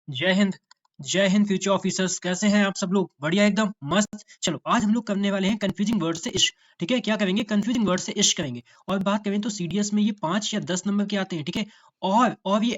जय हिंद। जय Hind future officers, कैसे हैं आप सब लोग? बढ़िया, एकदम मस्त। चलो आज हम लोग करने वाले हैं कंफ्यूजिंग वर्ड से इश्क। ठीक है, क्या करेंगे? कंफ्यूजिंग वर्ड से इश्क करेंगे। और बात करें तो सीडीएस में ये 5 या 10 नंबर के आते हैं। ठीक है, और ये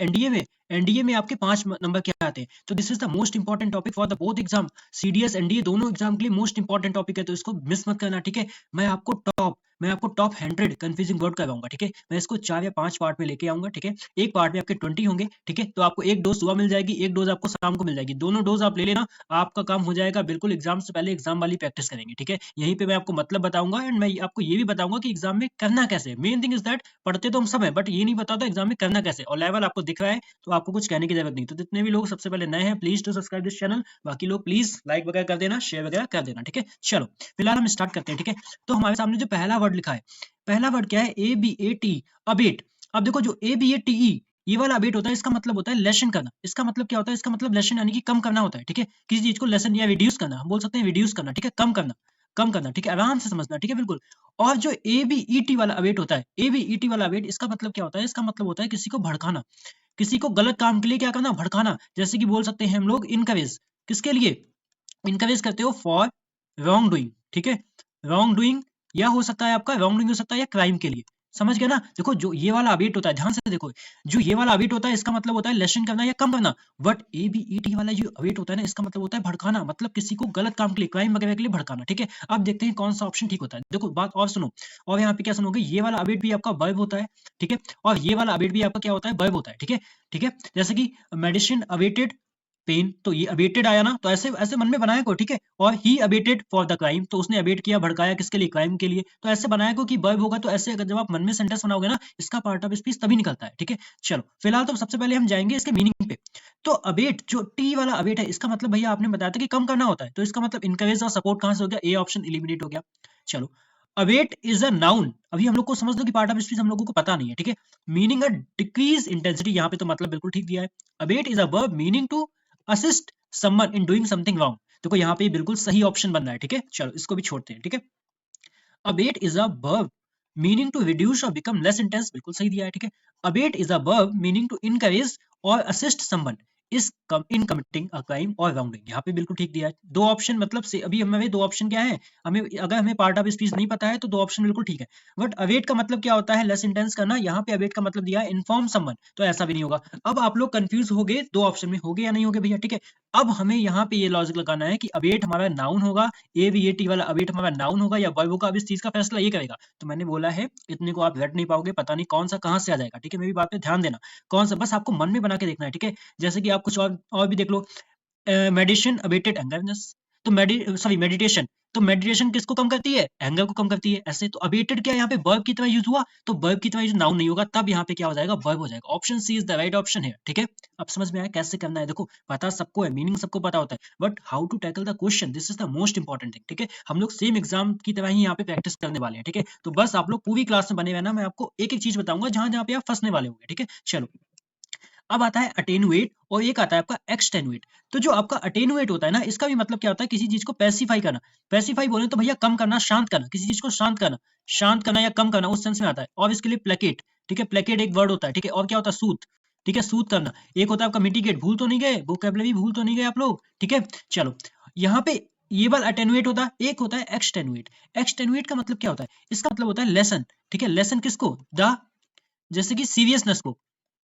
एनडीए में आपके 5 नंबर के आते हैं। तो this is the most important topic for the both exam. CDS NDA दोनों एग्जाम के लिए मोस्ट इंपॉर्टेंट टॉपिक है, तो इसको मिस मत करना। ठीक है, मैं आपको टॉप 100 कंफ्यूजिंग वर्ड करवाऊंगा। ठीक है, मैं इसको 4 या 5 पार्ट में लेके आऊंगा। ठीक है, एक पार्ट में आपके 20 होंगे। ठीक है, तो आपको एक डोज सुबह मिल जाएगी, एक डोज आपको शाम को मिल जाएगी। दोनों डोज आप ले लेना, आपका काम हो जाएगा। बिल्कुल एग्जाम से पहले एग्जाम वाली प्रैक्टिस करेंगे। ठीक है, यहीं पे मैं आपको मतलब बताऊंगा एंड मैं आपको ये भी बताऊंगा कि एग्जाम में करना कैसे। मेन थिंग इज दैट पढ़ते तो हम सब है, बट ये नहीं बताता एग्जाम में करना कैसे। और लेवल आपको दिख रहा है तो आपको कुछ कहने की जरूरत नहीं। तो जितने भी लोग सबसे पहले नए हैं, please to subscribe this channel. बाकी लोग प्लीज लाइक वगैरह कर देना, शेयर वगैरह कर देना। ठीक है, चलो फिलहाल हम स्टार्ट करते हैं। ठीक है, तो हमारे सामने जो पहला वर्ड लिखा है, पहला वर्ड क्या है? A B A T, abate. अब देखो, जो ए बी ए टी ई ये वाला अबेट होता है, इसका मतलब होता है लेशन करना। इसका मतलब क्या होता है? इसका मतलब लेशन यानी कि कम करना होता है। ठीक है, किसी चीज को लेसन या रिड्यूस करना, हम बोल सकते हैं रिड्यूस करना। ठीक है, कम करना, कम करना। ठीक है, आराम से समझना। ठीक है, बिल्कुल। और जो ए बी ई टी वाला अबेट होता है, ए बी ई टी वाला अबेट, इसका मतलब क्या होता है? इसका मतलब होता है किसी को भड़काना, किसी को गलत काम के लिए क्या करना? भड़काना। जैसे कि बोल सकते हैं हम लोग इनकरेज। किसके लिए इनकरेज करते हो? For wrong doing. ठीक है, रॉन्ग डूइंग, या हो सकता है आपका रॉन्ग डूइंग हो सकता है, या क्राइम के लिए। समझ गया ना? देखो, जो ये वाला अबेट होता है, ध्यान से देखो, जो ये वाला अबेट होता है इसका मतलब होता है लेसन करना या कम करना। But A B E T वाला जो अबेट होता है ना, इसका मतलब होता है भड़काना, मतलब किसी को गलत काम के लिए, क्राइम वगैरह के लिए भड़काना। ठीक है, अब देखते हैं कौन सा ऑप्शन ठीक होता है। देखो बात और सुनो, और यहाँ पे क्या सुनोगे, ये वाला अबेट भी आपका वर्ब होता है। ठीक है, और ये वाला अबेट भी आपका क्या होता है? वर्ब होता है। ठीक है, ठीक है, जैसे कि मेडिसिन अवेटेड पेन, तो ये अबेटेड आया ना, तो ऐसे ऐसे मन में बनाया को। ठीक है, और ही अबेटेड फॉर द क्राइम, तो उसने अबेट किया, भड़काया किसके लिए? क्राइम के लिए। तो ऐसे बनाया को कि वर्ब होगा। तो ऐसे अगर जब आप मन में सेंटेंस बनाओगे ना, इसका पार्ट ऑफ स्पीच तभी निकलता है। ठीक है, चलो फिलहाल तो सबसे पहले हम जाएंगे इसके मीनिंग पे। तो अबेट, जो टी वाला अबेट है, इसका मतलब भैया आपने बताया था कि कम करना होता है, तो इसका मतलब इनकरेज और सपोर्ट कहां से हो गया? ए ऑप्शन एलिमिनेट हो गया। चलो, अबेट इज अ नाउन। अभी हम लोग को समझ लो कि पार्ट ऑफ स्पीच हम लोगों को पता नहीं है। ठीक है, मीनिंग अ डिक्रीज इंटेंसिटी, यहाँ पे तो मतलब बिल्कुल ठीक दिया है। Abet is a verb meaning to assist someone in doing something wrong. देखो यहाँ पे बिल्कुल सही ऑप्शन बन रहा है। ठीक है, चलो इसको भी छोड़ते हैं। ठीक है, abate is a verb meaning to reduce or become less intense, बिल्कुल सही दिया है। ठीक है, abate is a verb meaning to encourage or assist someone is in committing a crime or wrongdoing, यहाँ पे बिल्कुल ठीक दिया है। दो ऑप्शन मतलब से अभी हमें दो ऑप्शन क्या है, हमें अगर हमें पार्ट ऑफ स्पीच नहीं पता है तो दो ऑप्शन बिल्कुल ठीक है। बट अवेट का मतलब क्या होता है? लेस इंटेंस करना। यहाँ पे अवेट का मतलब दिया है इन्फॉर्म समवन, तो ऐसा भी नहीं होगा। अब आप लोग कंफ्यूज हो गए दो ऑप्शन में, हो गए या नहीं हो गए भैया? ठीक है, अब हमें यहाँ पे ये लॉजिक लगाना है कि अवेट हमारा नाउन होगा, ए बी ए टी वाला अवेट हमारा नाउन होगा या वर्ब होगा। अब इस चीज का फैसला ये करेगा। तो मैंने बोला है इतने को आप रट नहीं पाओगे, पता नहीं कौन सा कहां से आ जाएगा। ठीक है, मेरी बात पे ध्यान देना, कौन सा बस आपको मन में बना के देखना है। ठीक है, जैसे कि आप कुछ और भी देख लो, मेडिटेशन अबेटेड एंगरनेस, तो मेडिटेशन, तो मेडिटेशन किसको कम करती है? एंगर को कम करती है। ऐसे तो अबेटेड क्या यहाँ पे वर्ब की तरह यूज हुआ, तो वर्ब की तरह यूज नाउन नहीं होगा, तब यहाँ पे क्या हो जाएगा? वर्ब हो जाएगा। Option C is the right option है। ठीक है, अब समझ में आया कैसे करना है? देखो पता सबको है, मीनिंग सबको पता होता है, but how to tackle the question, this is the most important thing. ठीक है, हम लोग सेम एग्जाम की तरह ही यहाँ पे प्रैक्टिस करने वाले हैं। ठीक है, तो बस आप लोग पूरी क्लास में बने रहना, मैं आपको एक एक चीज बताऊंगा जहां जहां पे आप फंसने वाले होंगे। ठीक है, चलो अब आता है अटेनुएट और एक आता है आपका एक्सटेनुएट। तो जो आपका अटेनुएट होता है ना, इसका भी मतलब क्या होता है? किसी चीज को पैसिफाई करना। पैसिफाई बोले तो भैया कम करना, शांत करना, किसी चीज को शांत करना, शांत करना या कम करना, उस सेंस में आता है। और इसके लिए प्लेकेट। ठीक है, प्लेकेट एक वर्ड होता है। ठीक है, और क्या होता है? सूत। ठीक है, सूत करना। एक होता है आपका मिटिगेट, भूल तो नहीं गए? वोकैबुलरी भूल तो नहीं गए आप लोग? ठीक है, चलो यहाँ पे ये वाला अटेनुएट होता है, एक होता है एक्सटेनुएट। एक्सटेनुएट का मतलब क्या होता है? इसका मतलब होता है लेसन। ठीक है, लेसन किसको? द, जैसे कि सीरियसनेस को,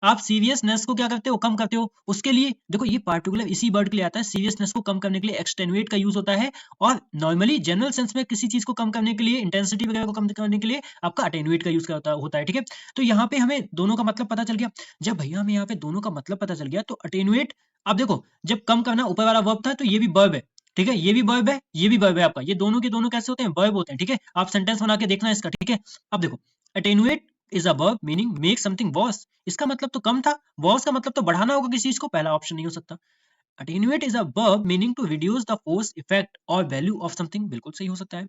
आप सीरियसनेस को क्या करते हो? कम करते हो। उसके लिए देखो, ये पार्टिकुलर इसी वर्ड के लिए आता है, सीरियसनेस को कम करने के लिए एक्सटेनुएट का यूज होता है। और नॉर्मली जनरल सेंस में किसी चीज को कम करने के लिए, इंटेंसिटी वगैरह को कम करने के लिए आपका अटेनुएट का यूज करता होता है। ठीक है, तो यहाँ पे हमें दोनों का मतलब पता चल गया। जब भैया हमें यहाँ पे दोनों का मतलब पता चल गया, तो अटेनुएट, अब देखो जब कम करना ऊपर वाला वर्ब था, तो ये भी वर्ब है। ठीक है, ये भी वर्ब है, ये भी वर्ब है आपका, ये दोनों के दोनों कैसे होते हैं? वर्ब होते हैं। ठीक है, आप सेंटेंस बना के देखना इसका। ठीक है, अब देखो, attenuate is a verb meaning make something worse. इसका मतलब तो कम था, वर्स का मतलब तो बढ़ाना होगा किसी चीज को, पहला ऑप्शन नहीं हो सकता। Attenuate is a verb meaning to reduce the force, effect और वैल्यू ऑफ समथिंग, बिल्कुल सही हो सकता है।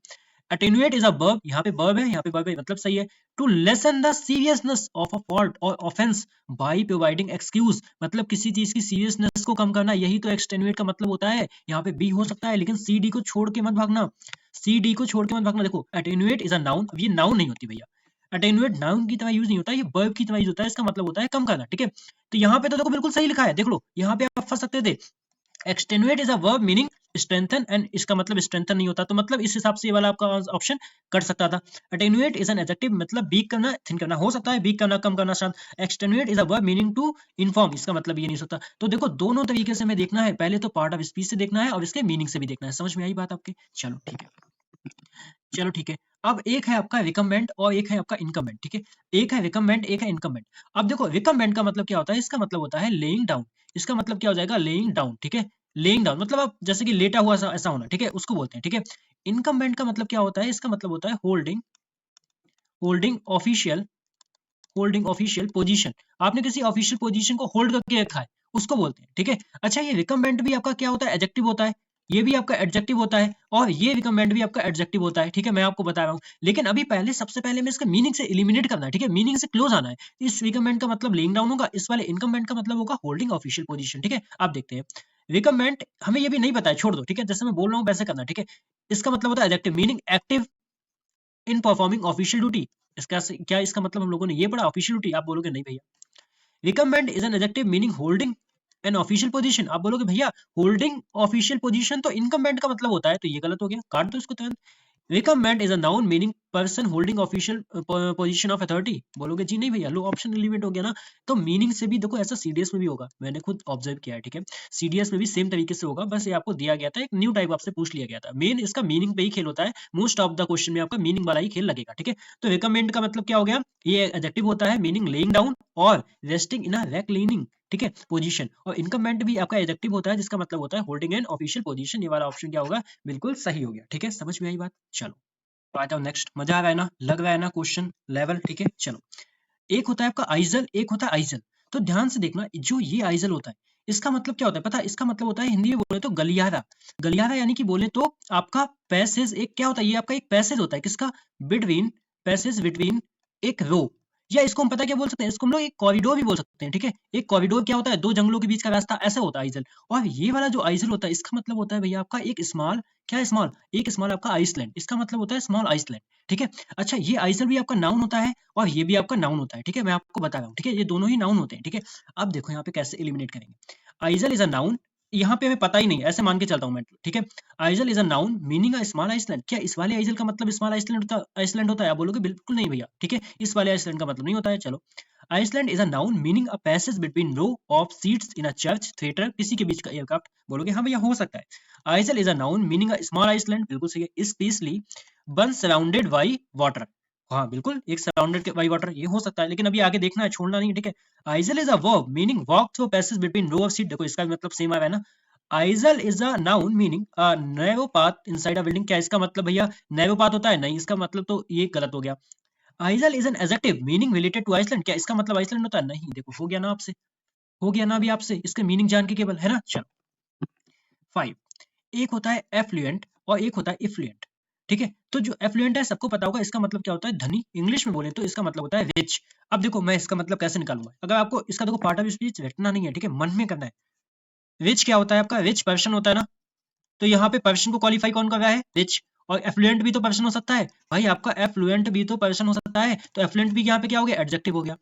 अटेन्युएट इज अ वर्ब, यहाँ पे वर्ब है, यहाँ पे वर्ब है, मतलब सही है। To lessen the seriousness of a fault और ऑफेंस बाय प्रोवाइडिंग एक्सक्यूज, मतलब किसी चीज की सीरियसनेस को कम करना, यही तो एक्सटेन्युएट का मतलब होता है। यहाँ पे बी हो सकता है, लेकिन सी डी को छोड़ के मत भागना, सी डी को छोड़ के मत भागना। देखो अटेन्युएट इज अ नाउन, अब ये नाउन नहीं होती भैया, अटेनुएट नाउन की तरह यूज नहीं होता, ये वर्ब की तरह यूज होता है, इसका मतलब होता है कम करना, ठीक है। तो यहाँ पे तो देखो बिल्कुल सही लिखा है, देख लो यहाँ पे आप फंस सकते थे। Extenuate is a verb meaning strengthen, and इसका मतलब स्ट्रेंथन नहीं होता, तो मतलब इस हिसाब से ये वाला आपका ऑप्शन कर सकता था। अटेनुएट इज एन एडजेक्टिव, मतलब वीक करना, थिन करना हो सकता है, वीक करना, कम करना, शांत। Extenuate is a verb meaning to inform, इसका मतलब ये नहीं हो सकता। तो देखो दोनों तरीके से हमें देखना है, पहले तो पार्ट ऑफ स्पीच से देखना है और इसके मीनिंग से भी देखना है। समझ में आई बात आपके? चलो ठीक है, चलो ठीक है। अब एक है आपका रिकम्बेंट और एक है आपका इनकम्बेंट, ठीक है। एक है रिकम्बेंट, एक है इनकम्बेंट। अब देखो रिकम्बेंट का मतलब क्या होता है, इसका मतलब होता है लेइंग डाउन। इसका मतलब क्या हो जाएगा, लेइंग डाउन, ठीक है। लेइंग डाउन मतलब आप जैसे कि लेटा हुआ ऐसा होना, ठीक है, उसको बोलते हैं, ठीक है। इनकम्बेंट का मतलब क्या होता है, इसका मतलब होता है holding, holding official, holding official position. आपने किसी ऑफिशियल पोजीशन को होल्ड करके रखा है, उसको बोलते हैं, ठीक है। अच्छा ये रिकम्बेंट भी आपका क्या होता है, एडजेक्टिव होता है। ये भी आपका एडजेक्टिव होता है और ये रिकम्बेंट भी आपका एडजेक्टिव होता है, ठीक है। मैं आपको बता रहा हूँ, लेकिन अभी पहले सबसे पहले में इसका मीनिंग से एलिमिनेट करना है, ठीक है, मीनिंग से क्लोज आना है। इस रिकम्बेंट का मतलब लेइंग डाउन होगा, इस वाले इनकम्बेंट का मतलब होगा होल्डिंग ऑफिशियल पोजीशन, ठीक है। आप देखते हैं रिकम्बेंट, हमें ये भी नहीं पता है, छोड़ दो, ठीक है, जैसे मैं बोल रहा हूँ वैसे करना, ठीक है। इसका मतलब होता है adjective, meaning active in performing official duty. इसका क्या इसका मतलब हम लोगों ने ये पढ़ा ऑफिशियल ड्यूटी, आप बोलोगे नहीं भैया। Recommend is an adjective meaning holding an official position, आप बोलोगे भैया होल्डिंग ऑफिशियल पोजीशन तो इनकम्बेंट का मतलब होता है, तो ये गलत हो गया, काट दो इसको तुरंत। Recommend is a noun meaning person holding official position of authority, बोलोगे जी नहीं भैया, लो ऑप्शन एलिमेंट हो गया ना। तो मीनिंग से भी देखो ऐसा सीडीएस में भी होगा, मैंने खुद ऑब्जर्व किया है, ठीक है। सीडीएस में भी सेम तरीके से होगा, बस ये आपको दिया गया था, एक न्यू टाइप आपसे पूछ लिया गया था। मेन इसका मीनिंग पे ही खेल होता है, मोस्ट ऑफ द क्वेश्चन में आपका मीनिंग वाला ही खेल लगेगा, ठीक है। तो रिकमेंड का मतलब क्या हो गया, ये एडजेक्टिव होता है मीनिंग लेइंग डाउन और रेस्टिंग इन अ रेक्लाइनिंग, ठीक है, पोजीशन। और इनकमेंट भी आपका एडजेक्टिव होता है जिसका मतलब होता है होल्डिंग एन ऑफिशियल पोजीशन। ये वाला ऑप्शन क्या होगा, बिल्कुल सही हो गया, ठीक है। समझ में आई बात? चलो तो आ जाओ नेक्स्ट। मजा आ रहा है ना, लग रहा है ना क्वेश्चन लेवल, ठीक है। चलो एक होता है आपका आइजल, एक होता है आइजल। तो ध्यान से देखना, जो ये आइजल होता है इसका मतलब क्या होता है पता है, इसका मतलब होता है हिंदी में बोले तो गलियारा। गलियारा यानी कि बोले तो आपका पैसेज, एक क्या होता है, ये आपका एक पैसेज होता है, किसका, बिटवीन, पैसेज बिटवीन एक रो, या इसको हम पता क्या बोल सकते हैं, इसको हम लोग एक कॉरिडोर भी बोल सकते हैं, ठीक है। एक कॉरिडोर क्या होता है, दो जंगलों के बीच का रास्ता, ऐसा होता है आइजल। और ये वाला जो आइजल होता है इसका मतलब होता है भैया आपका एक स्मॉल, क्या स्मॉल, एक स्मॉल आपका आइसलैंड, इसका मतलब होता है स्मॉल आइसलैंड, ठीक है। अच्छा ये आइजल भी आपका नाउन होता है और ये भी आपका नाउन होता है, ठीक है, मैं आपको बता रहा हूँ, ठीक है, ये दोनों ही नाउन होते हैं, ठीक है। अब देखो यहाँ पे कैसे एलिमिनेट करेंगे। आइजल इज अ नाउन, यहाँ पे हमें पता ही नहीं, ऐसे मान के चलता हूँ मैं, ठीक है। Isle is a noun meaning a small island, क्या इस वाले आइजल का मतलब स्मॉल आइसलैंड होता है, आप बोलोगे बिल्कुल नहीं भैया, ठीक है, इस वाले आइसलैंड का मतलब नहीं होता है। चलो island is a noun meaning a passage between row of seats in a church theatre, किसी के बीच का एयरक्राफ्ट, बोलोगे हाँ भैया हो सकता है। Isle is a noun meaning a small island, बिल्कुल सही है। Specially one surrounded by water, हाँ बिल्कुल, एक सराउंडेड बाई वाटर, ये हो सकता है, लेकिन अभी आगे देखना है, छोड़ना नहीं, ठीक है। Isle is a verb meaning walk through passage between row of seat, देखो इसका भी मतलब सेम आ रहा है ना। Isle is a noun meaning narrow path inside a building, क्या इसका मतलब भैया नैरो पाथ होता है, नहीं, इसका मतलब तो ये गलत हो गया। Isle is an adjective meaning related to island, क्या इसका मतलब आइसलैंड होता है, नहीं, देखो हो गया ना आपसे, हो गया ना अभी आपसे, इसके मीनिंग जान के केवल, है ना। चलो 5, एक होता है एफ्लुएंट और एक होता है इफ्लुएंट, ठीक है। तो जो एफ्लुएंट है सबको पता होगा, इसका मतलब क्या होता है, धनी, इंग्लिश में बोले तो इसका मतलब होता है रिच। अब देखो मैं इसका मतलब कैसे निकालूंगा, अगर आपको इसका देखो पार्ट ऑफ स्पीच रटना नहीं है, ठीक है, मन में करना है। रिच क्या होता है आपका, रिच पर्सन होता है ना, तो यहाँ पे पर्सन को क्वालिफाई कौन कर रहा है, रिच। और एफ्लुएंट भी तो पर्सन हो सकता है भाई, आपका एफ्लुएंट भी तो पर्सन हो सकता है, तो एफ्लुएंट भी यहाँ पे क्या हो गया, एडजेक्टिव हो गया,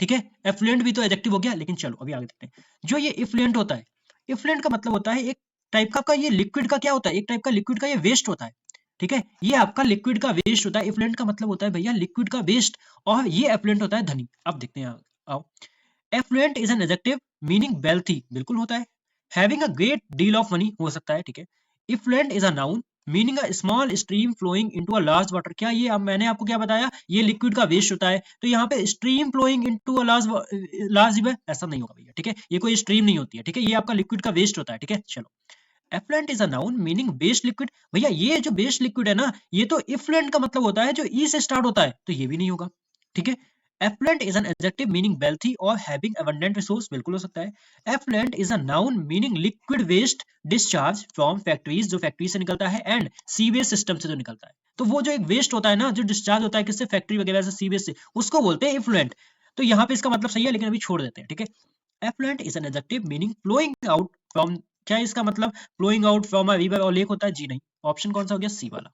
ठीक है। एफ्लुएंट भी तो एडजेक्टिव हो गया, लेकिन चलो अभी आगे देखते हैं। जो ये इफ्लुएंट होता है, इफ्लुएंट का मतलब होता है एक टाइप का ये लिक्विड का क्या होता है, एक टाइप का लिक्विड का ये वेस्ट होता है, ठीक है। ये आपका लिक्विड का वेस्ट होता है, इफ्लुएंट का मतलब होता है भैया लिक्विड का वेस्ट, और ये एफ्लुएंट होता है धनी। अब देखते हैं, आओ। Affluent is an adjective meaning wealthy, बिल्कुल होता है। Having a great deal of money, हो सकता है, ठीक है। Effluent is a noun meaning a small stream flowing into a large water, क्या ये अब मैंने आपको क्या बताया, ये लिक्विड का वेस्ट होता है, तो यहाँ पे stream flowing into a large river, ऐसा नहीं होगा भैया, ठीक है, ये कोई स्ट्रीम नहीं होती है, ठीक है, ये आपका लिक्विड का वेस्ट होता है, ठीक है। चलो affluent is a noun meaning based liquid, भैया ये जो बेस्ड लिक्विड है ना, ये तो इफ्लुएंट का मतलब होता है जो ई से स्टार्ट होता है, तो ये भी नहीं होगा, ठीक है। Affluent is an adjective meaning wealthy और हैविंग अबंडेंट रिसोर्स, बिल्कुल हो सकता है। Affluent is a noun meaning liquid waste discharge from factories, जो फैक्ट्री से निकलता है, एंड सीवेज सिस्टम से जो निकलता है, तो वो जो एक वेस्ट होता है ना, जो डिस्चार्ज होता है किससे, फैक्ट्री वगैरह से, सीवेज से, उसको बोलते हैं इफ्लुएंट। तो यहाँ पे इसका मतलब सही है, लेकिन अभी छोड़ देते हैं, ठीक है। Affluent is an adjective meaning flowing out from, क्या इसका मतलब flowing out from a river और लेक होता है, जी नहीं, ऑप्शन कौन सा हो गया, सी वाला।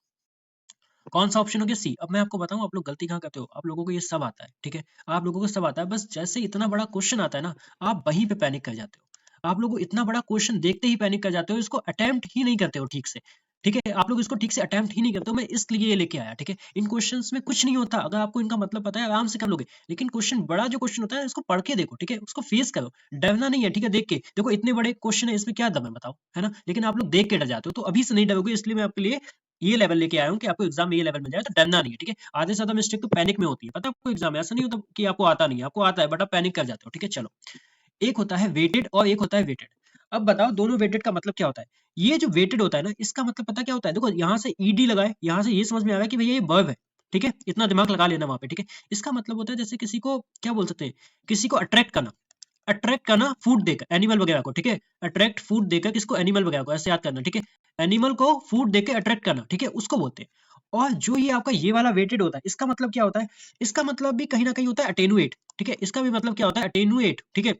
कौन सा ऑप्शन हो गया सी। अब मैं आपको बताऊं आप लोग गलती कहाँ करते हो, आप लोगों को ये सब आता है, ठीक है, आप लोगों को सब आता है, बस जैसे इतना बड़ा क्वेश्चन आता है ना, आप वहीं पे पैनिक कर जाते हो। आप लोग को इतना बड़ा क्वेश्चन देखते ही पैनिक कर जाते हो, इसको अटेम्प्ट ही नहीं करते हो ठीक से, ठीक है, आप लोग इसको ठीक से अटेम्प्ट ही नहीं करते हो, मैं इसलिए ये लेके आया, ठीक है। इन क्वेश्चंस में कुछ नहीं होता, अगर आपको इनका मतलब पता है आराम से कर लोगे, लेकिन क्वेश्चन बड़ा जो क्वेश्चन होता है इसको पढ़ के देखो, ठीक है, उसको फेस करो, डरना नहीं है, ठीक है, देख के देखो इतने बड़े क्वेश्चन है, इसमें क्या दम है बताओ, है ना, लेकिन आप लोग देख के डर जाते हो, तो अभी से नहीं डरोगे, इसलिए मैं आपके लिए ये लेवल लेके आया हूँ कि आपको एग्जाम में ये लेवल मिल जाए तो डरना नहीं है, ठीक है। आधे से ज्यादा मिस्टेक तो पैनिक में होती है, पता है आपको, एग्जाम में ऐसा नहीं होता कि आपको आता नहीं है, आपको आता है बट आप पैनिक कर जाते हो, ठीक है। चलो, एक होता है वेटेड और एक होता है वेटेड। अब बताओ दोनों वेटेड का मतलब क्या होता है। ये जो वेटेड होता है ना, इसका मतलब पता क्या होता है, देखो यहाँ से ईडी लगाए, यहाँ से ये समझ में आ रहा है कि भैया ये वर्ब है, ठीक है, इतना दिमाग लगा लेना वहां पे, ठीक है। इसका मतलब होता है जैसे किसी को क्या बोल सकते हैं, किसी को अट्रैक्ट करना, अट्रैक्ट करना फूड देकर एनिमल वगैरह को, ठीक है, अट्रैक्ट फूड देकर किसको, एनिमल वगैरह को, ऐसे याद करना, ठीक है, एनिमल को फूड देकर अट्रैक्ट करना, ठीक है, उसको बोलते हैं। और जो ये आपका ये वाला वेटेड होता है, इसका मतलब क्या होता है, इसका मतलब भी कहीं ना कहीं होता है अटेनुएट, ठीक है, इसका भी मतलब क्या होता है अटेनुएट, ठीक है,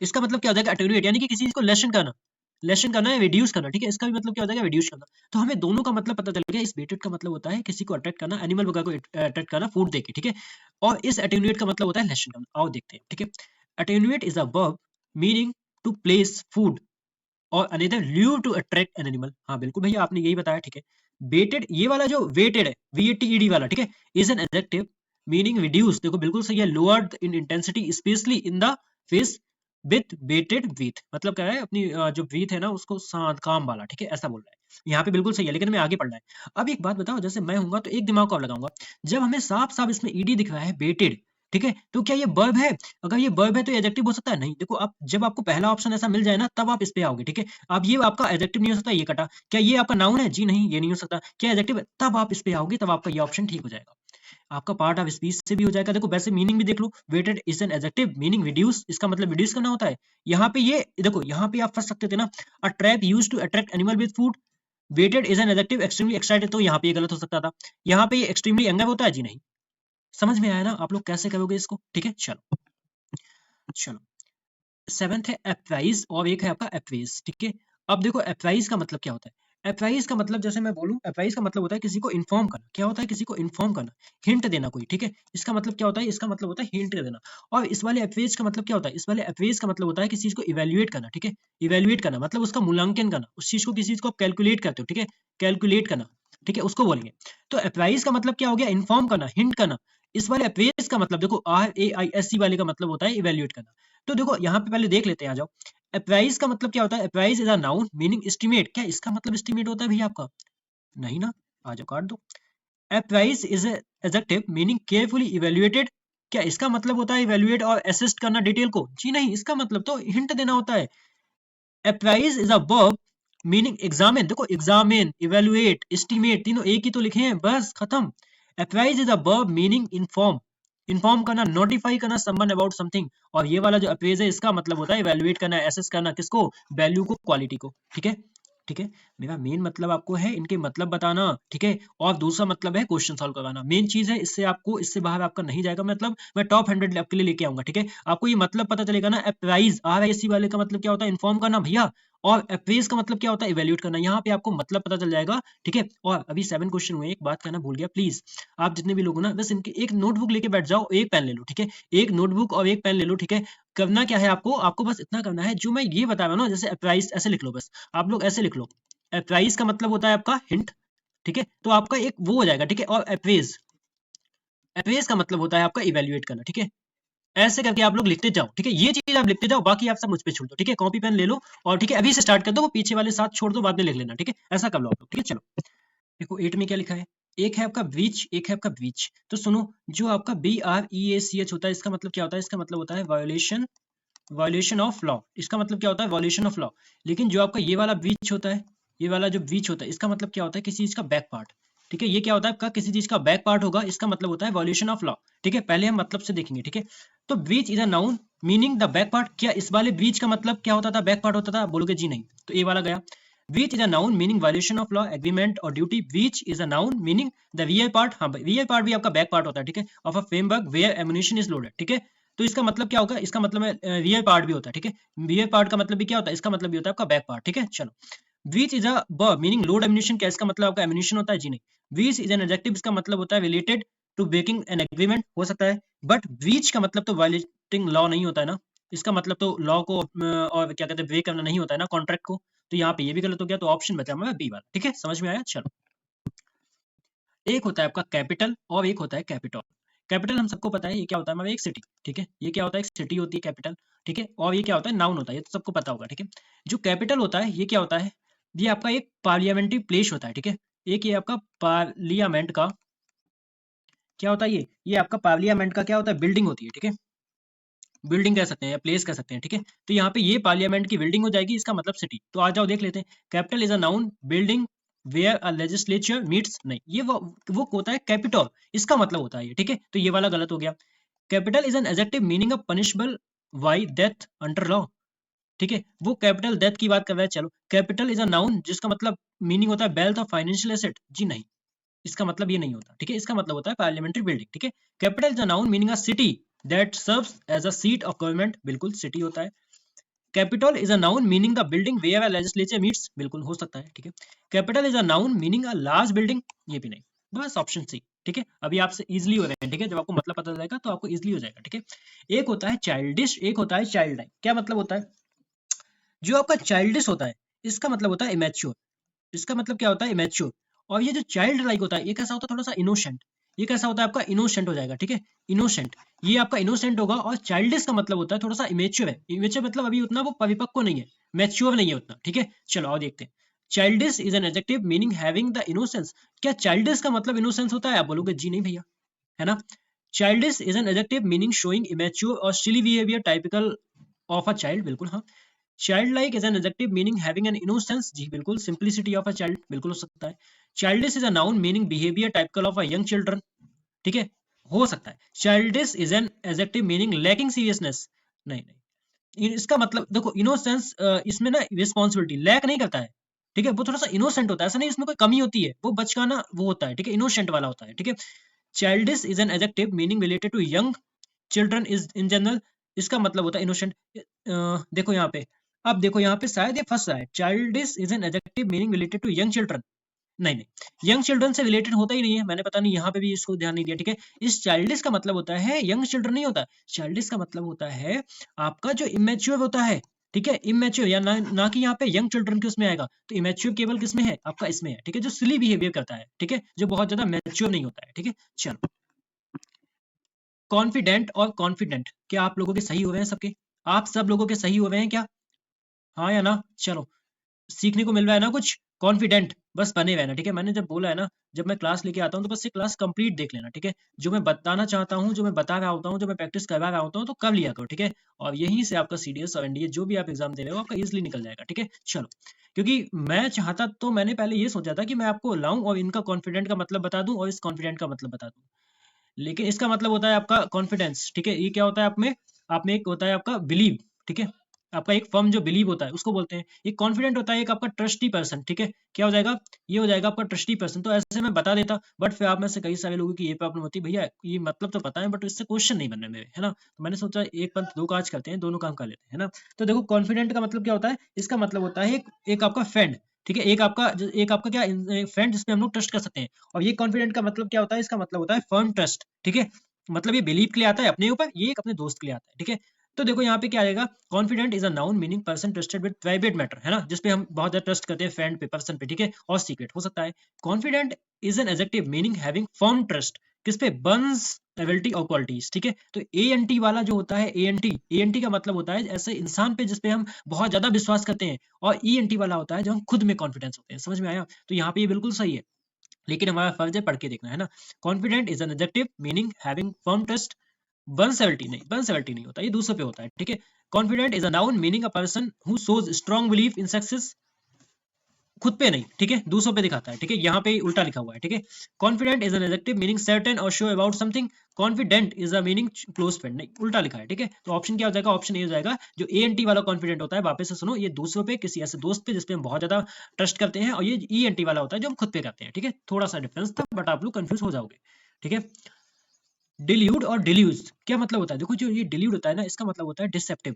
इसका मतलब क्या हो जाएगा अटेनुएट, यानी कि किसी चीज को लेशन करना, लेशन करना है रिड्यूस करना, ठीक है, इसका भी मतलब क्या हो जाएगा रिड्यूस करना। तो हमें दोनों का मतलब पता चल गया, इस वेटेड का मतलब होता है किसी को अट्रैक्ट करना, एनिमल वगैरह को अट्रैक्ट करना फूड देके, ठीक है, और इस अटेनुएट का मतलब होता है लेशन करना। आओ देखते हैं, ठीक है। Attenuate is a verb meaning to place food और another lure to attract an animal. हाँ बिल्कुल भैया आपने यही बताया, ठीक है। वेटेड, ये वाला जो वेटेड है वीएटीईडी वाला, ठीक है, is an adjective meaning reduce, देखो बिल्कुल सही है, lowered in intensity specially in the face with weighted breath, मतलब क्या है अपनी जो ब्रीथ है ना उसको शांत काम वाला, ठीक है, ऐसा बोल रहा है यहाँ पे, बिल्कुल सही है, लेकिन मैं आगे पढ़ना है। अब एक बात बताओ, जैसे मैं हूंगा तो एक दिमाग को अब लगाऊंगा, जब हमें साफ साफ इसमें ईडी दिख रहा है वेटेड, ठीक है, तो क्या ये वर्ब है, अगर ये वर्ब है तो एडजेक्टिव हो सकता है, नहीं, देखो आप जब आपको पहला ऑप्शन ऐसा मिल जाए ना तब आप इस पे आओगे, ठीक है। अब ये आपका एडजेक्टिव नहीं हो सकता, ये कटा, क्या ये आपका नाउन है, जी नहीं ये नहीं हो सकता, क्या एडजेक्टिव है, तब आप इस पे आओगे, तब आपका ये ऑप्शन ठीक हो जाएगा, आपका पार्ट ऑफ स्पीच से भी हो जाएगा। देखो वैसे मीनिंग भी देख लो, weighted is an adjective meaning reduce, इसका मतलब रिड्यूस करना होता है। यहाँ पे ये देखो, यहाँ पे आप फंस सकते थे ना, a trap used to attract animal with food, weighted is an adjective extremely excited, तो यहाँ पे ये गलत हो सकता था। यहाँ पे ये एक्सट्रीमली एंगर होता है, जी नहीं। समझ में आया ना आप लोग कैसे करोगे इसको, ठीक है। चलो चलो, सेवेंथ है अप्राइज और एक है आपका अप्रेज, ठीक है। अब देखो अप्राइज का मतलब क्या होता है, अप्राइज का मतलब जैसे मैं बोलूं, अप्राइज का मतलब होता है किसी को इन्फॉर्म करना, क्या होता है किसी को इन्फॉर्म करना, हिंट देना कोई, ठीक है, इसका मतलब क्या होता है, इसका मतलब होता है हिंट देना। और इस वाले अप्रेज का मतलब क्या होता है, इस वाले अप्रेज का मतलब होता है किसी चीज को इवेल्युएट करना, ठीक है, इवेल्युएट करना मतलब उसका मूल्यांकन करना, उस चीज को किसी चीज को आप कैलकुलेट करते हो, ठीक है, कैलकुलेट करना, ठीक है, उसको बोलेंगे। तो अप्राइज का मतलब क्या हो गया, इन्फॉर्म करना, हिंट करना। इस वाले अप्रेज का मतलब देखो RAISE वाले का मतलब होता है इवेल्युएट करना। तो देखो यहाँ पे पहले देख लेते हैं, आ जाओ। अप्राइज का मतलब क्या होता है, apprise is a noun meaning estimate, क्या इसका मतलब एस्टिमेट होता है भैया आपका, नहीं ना, आ जाओ काट दो। Apprise is adjective meaning carefully evaluated, क्या इसका मतलब होता है इवेल्युएट और असिस्ट करना डिटेल को, जी नहीं, इसका मतलब तो हिंट देना होता है। Apprise is a verb meaning examine, देखो एग्जामिन, इवेलुएट, एस्टिमेट तीनों एक ही तो लिखे हैं, बस खत्म। Apprise is a verb meaning inform, inform करना, नोटिफाई करना समवन अबाउट समथिंग। और ये वाला जो अप्रेज है इसका मतलब होता है इवेलुएट करना, एसेस करना, किसको, वैल्यू को, क्वालिटी को, ठीक है, ठीक है। मेरा मेन मतलब आपको है इनके मतलब बताना, ठीक है, और दूसरा मतलब है क्वेश्चन सॉल्व करवाना, मेन चीज है, इससे आपको, इससे बाहर आपका नहीं जाएगा, मतलब मैं टॉप 100 आपके लिए लेके आऊंगा, ठीक है। आपको ये मतलब पता चलेगा ना, अप्राइज RISE वाले का मतलब क्या होता है, इन्फॉर्म करना भैया, और अप्रेज का मतलब क्या होता है, इवेल्यूएट करना, यहाँ पे आपको मतलब पता चल जाएगा, ठीक है। और अभी 7 क्वेश्चन हुए, एक बात कहना भूल गया, प्लीज आप जितने भी लोग हो ना, बस इनके एक नोटबुक लेके बैठ जाओ, एक पेन ले लो, ठीक है, एक नोटबुक और एक पेन ले लो, ठीक है। करना क्या है आपको, आपको बस इतना करना है जो मैं ये बता रहा हूँ ना, जैसे अप्राइज ऐसे लिख लो, बस आप लोग ऐसे लिख लो, अप्राइज का मतलब होता है आपका हिंट, ठीक है, तो आपका एक वो हो जाएगा, ठीक है। और अप्रेज, अप्रेज का मतलब होता है आपका इवेल्युएट करना, ठीक है। ऐसे करके आप लोग लिखते जाओ, ठीक है, ये चीज आप लिखते जाओ, बाकी आप सब मुझ पे छोड़ दो, ठीक है, कॉपी पेन ले लो और ठीक है अभी से स्टार्ट कर दो, वो पीछे वाले साथ छोड़ दो, बाद में लिख लेना, ठीक है, ऐसा कर लो आप लोग, ठीक है। चलो देखो 8 में क्या लिखा है, एक है आपका ब्रीच, एक है आपका ब्रीच, तो सुनो, जो आपका BREACH होता है, इसका मतलब क्या होता है, इसका मतलब होता है वायोलेशन, वायोलेशन ऑफ लॉ, इसका मतलब क्या होता है, वायोलेशन ऑफ लॉ। लेकिन जो आपका ये वाला ब्रीच होता है, ये वाला जो ब्रीच होता है, इसका मतलब क्या होता है, किसी चीज का बैक पार्ट, ठीक है, ये क्या होता है आपका, किसी चीज का बैक पार्ट होगा, इसका मतलब होता है वायोलेशन ऑफ लॉ, ठीक है। पहले हम मतलब से देखेंगे, ठीक है। तो breach is a noun meaning the back part, क्या इस वाले ब्रीच का मतलब क्या होता था, बैक पार्ट होता था, बोलोगे जी नहीं, तो ये वाला गया। Breach is a noun meaning violation of law, agreement और duty, breach is a noun meaning the rear part, हाँ रियर पार्ट भी आपका बैक पार्ट होता है, ठीक है, of a framework where ammunition is loaded, ठीक है। तो इसका मतलब क्या होगा, इसका मतलब रियर पार्ट भी होता है, ठीक है, रियर पार्ट का मतलब भी क्या होता है, इसका मतलब भी होता है आपका बैक पार्ट, ठीक है। चलो Which is a verb meaning load ammunition, क्या इसका मतलब आपका ammunition होता है? जी नहीं. Which is an adjective, इसका मतलब होता है related to breaking an agreement, हो सकता है. But which का मतलब तो violating law नहीं होता है ना. इसका मतलब तो लॉ को और क्या कहते हैं ब्रेक करना नहीं होता है ना कॉन्ट्रैक्ट को. तो यहाँ पे ये भी गलत हो गया, तो ऑप्शन बचा हमारा बी वाला. ठीक है, समझ में आया? चलो, एक होता है आपका कैपिटल और एक होता है कैपिटल. कैपिटल हम सबको पता है ये क्या होता है हमारा, एक सिटी. ठीक है, ये क्या होता है, एक सिटी होती है कैपिटल. ठीक है, और ये क्या होता है, नाउन होता है, ये तो सबको पता होगा. ठीक है, जो कैपिटल होता है ये क्या होता है, ये आपका एक पार्लियामेंट्री प्लेस होता है. ठीक है, एक ये आपका पार्लियामेंट का क्या होता है, ये आपका पार्लियामेंट का क्या होता है, बिल्डिंग होती है. ठीक है, बिल्डिंग कह सकते हैं या प्लेस कह सकते हैं. ठीक है, तो यहाँ पे ये पार्लियामेंट की बिल्डिंग हो जाएगी, इसका मतलब सिटी. तो आ जाओ देख लेते हैं. Capital is a noun building where a legislature meets. नहीं, ये वो होता है कैपिटल, इसका मतलब होता है ये. ठीक है, तो ये वाला गलत हो गया. Capital is an adjective meaning of punishable by death under law. ठीक है, वो कैपिटल डेथ की बात कर रहा है. चलो, कैपिटल इज अ नाउन जिसका मतलब मीनिंग होता है वेल्थ ऑफ फाइनेंशियल एसेट. जी नहीं, इसका मतलब ये नहीं होता. ठीक है, इसका मतलब होता है पार्लियामेंट्री बिल्डिंग. ठीक है, capital is a noun meaning a city that serves as a seat of government. बिल्कुल सिटी होता है. Capital is a noun meaning the building where a legislature meets. बिल्कुल हो सकता है. ठीक है, capital is a noun meaning a large building. ये भी नहीं, बस ऑप्शन सी. ठीक है, अभी आपसे इजीली हो रहे हैं. ठीक है, जब आपको मतलब पता चलेगा तो आपको इजीली हो जाएगा. ठीक है, एक होता है चाइल्डिश, एक होता है चाइल्ड लाइक. क्या मतलब होता है, जो आपका चाइल्डिश होता है इसका मतलब होता है इमेच्योर. इसका मतलब क्या होता है, इमेच्योर. और ये जो चाइल्ड लाइक होता है ये कैसा होता है, थोड़ा सा इनोसेंट. ये कैसा होता है आपका, इनोसेंट हो जाएगा. ठीक है, इनोसेंट, ये आपका इनोसेंट होगा. और चाइल्डिश का मतलब होता है थोड़ा सा इमेच्योर है. इमेच्योर मतलब अभी उतना वो परिपक्व नहीं है, मैच्योर नहीं है उतना. ठीक है, चलो आओ देखते हैं. Childish is an adjective meaning having the innocence. क्या चाइल्डिश का मतलब इनोसेंस होता है? आप बोलोगे जी नहीं भैया, है ना. Childish is an adjective meaning showing immature और silly behaviour typical of a child. बिल्कुल हाँ. Childlike is an adjective meaning having an innocence. जी बिल्कुल. Simplicity of a child. बिल्कुल हो सकता है. Childish is a noun meaning behaviour typical of a young children. ठीक है, हो सकता है. Childish is an adjective meaning lacking seriousness. नहीं नहीं, इसका मतलब देखो इनोसेंस, इसमें ना रिस्पॉन्सिबिलिटी लैक नहीं करता है. ठीक है, वो थोड़ा सा इनोसेंट होता है, ऐसा नहीं इसमें कोई कमी होती है, वो बचकाना वो होता है. ठीक है, इनोसेंट वाला होता है. ठीक है, childish is an adjective meaning related to young children is in general. इसका मतलब होता है इनोसेंट. देखो यहाँ पे, अब देखो यहाँ पे शायद ये फंस रहा है. Childish is an adjective meaning related to young children. नहीं नहीं, यंग चिल्ड्रन से रिलेटेड होता ही नहीं है. मैंने पता नहीं यहाँ पे भी इसको ध्यान नहीं दिया. ठीक है, इस चाइल्डिश का मतलब होता है यंग चिल्ड्रन नहीं होता. चाइल्डिश का मतलब होता है आपका जो इमेच्योर होता है. ठीक है, इमेच्योर या ना कि यहाँ पे यंग चिल्ड्रन के उसमें आएगा. तो इमेच्योर केवल किसमें है, आपका इसमें है. ठीक है, जो सिली बिहेवियर करता है. ठीक है, जो बहुत ज्यादा मैच्योर नहीं होता है. ठीक है, चलो. कॉन्फिडेंट और कॉन्फिडेंट, क्या आप लोगों के सही हो रहे हैं सबके? आप सब लोगों के सही हो रहे हैं क्या? हाँ या ना? चलो, सीखने को मिल रहा है ना कुछ. कॉन्फिडेंट बस बने रहना. ठीक है, मैंने जब बोला है ना, जब मैं क्लास लेके आता हूँ तो बस ये क्लास कंप्लीट देख लेना. ठीक है, जो मैं बताना चाहता हूँ, जो मैं बता रहा होता हूँ, जो मैं प्रैक्टिस करवा रहा होता हूँ, तो कर लिया करो. ठीक है, और यहीं से आपका सीडीएस और एनडीए जो भी आप एग्जाम दे रहे हो आपका इजिली निकल जाएगा. ठीक है, चलो. क्योंकि मैं चाहता तो मैंने पहले ये सोचा था कि मैं आपको लाऊं और इनका कॉन्फिडेंट का मतलब बता दूं और इस कॉन्फिडेंट का मतलब बता दूं. लेकिन इसका मतलब होता है आपका कॉन्फिडेंस. ठीक है, ये क्या होता है आप में एक होता है आपका बिलीव. ठीक है, आपका एक फर्म जो बिलीव होता है उसको बोलते हैं. एक कॉन्फिडेंट होता है एक आपका ट्रस्टी पर्सन. ठीक है, क्या हो जाएगा, ये हो जाएगा आपका ट्रस्टी पर्सन. तो ऐसे मैं बता देता, बट फिर आप में से कई सारे लोगों की ये प्रॉब्लम होती है, भैया ये मतलब तो पता है बट इससे क्वेश्चन नहीं बन रहे मेरे, है ना. तो मैंने सोचा एक पंथ दो काज करते हैं, दोनों काम कर लेते हैं, है ना. तो देखो कॉन्फिडेंट का मतलब क्या होता है, इसका मतलब होता है एक आपका फ्रेंड. ठीक है, एक आपका क्या फ्रेंड जिसपे हम लोग ट्रस्ट कर सकते हैं. और ये कॉन्फिडेंट का मतलब क्या होता है, इसका मतलब होता है फर्म ट्रस्ट. ठीक है, मतलब ये बिलीव के लिए आता है अपने ऊपर, ये एक अपने दोस्त के लिए आता है. ठीक है, तो देखो यहाँ पे क्या आएगा, confident is a noun meaning person trusted with private matter, है ना, जिसपे हम बहुत ज्यादा ट्रस्ट करते हैं, फ्रेंड पे, पर्सन पे. ठीक है, और सीक्रेट हो सकता है. Confident is an adjective meaning having firm trust. किस पे, बंस एबिलिटी और क्वालिटीज. ठीक है, तो ए एन टी वाला जो होता है, ए एन टी का मतलब होता है ऐसे इंसान पे जिसपे हम बहुत ज्यादा विश्वास करते हैं. और ई एन टी वाला होता है जो हम खुद में कॉन्फिडेंस होते हैं. समझ में आया? तो यहाँ पे ये बिल्कुल सही है, लेकिन हमारा फर्ज है पढ़ के देखना, है ना. Confident is an adjective meaning having firm trust. 170 नहीं, 170 नहीं होता, ये 200 पे होता है. ठीक है, confident is a noun meaning a person who shows strong belief in success. खुद पे नहीं. ठीक है, 200 पे दिखाता है. ठीक है, यहाँ पे उल्टा लिखा हुआ है. ठीक है, confident is an adjective meaning certain और sure about something. Confident is a meaning close friend. नहीं, उल्टा लिखा है. ठीक है, तो ऑप्शन क्या हो जाएगा, ऑप्शन ए हो जाएगा. जो ए एन टी वाला कॉन्फिडेंट होता है, वापस से सुनो, ये दूसरों पे, किसी ऐसे दोस्त पे जिसपे हम बहुत ज्यादा ट्रस्ट करते हैं. और ये ई एन टी वाला होता है जो हम खुद पे करते हैं. ठीक है, थोड़ा सा डिफरेंस था बट आप लोग कंफ्यूज हो जाओगे. ठीक है, डिल्यूड और डिल्यूज क्या मतलब होता है, देखो जो ये डिल्यूड होता है ना, इसका मतलब होता है डिसेप्टिव.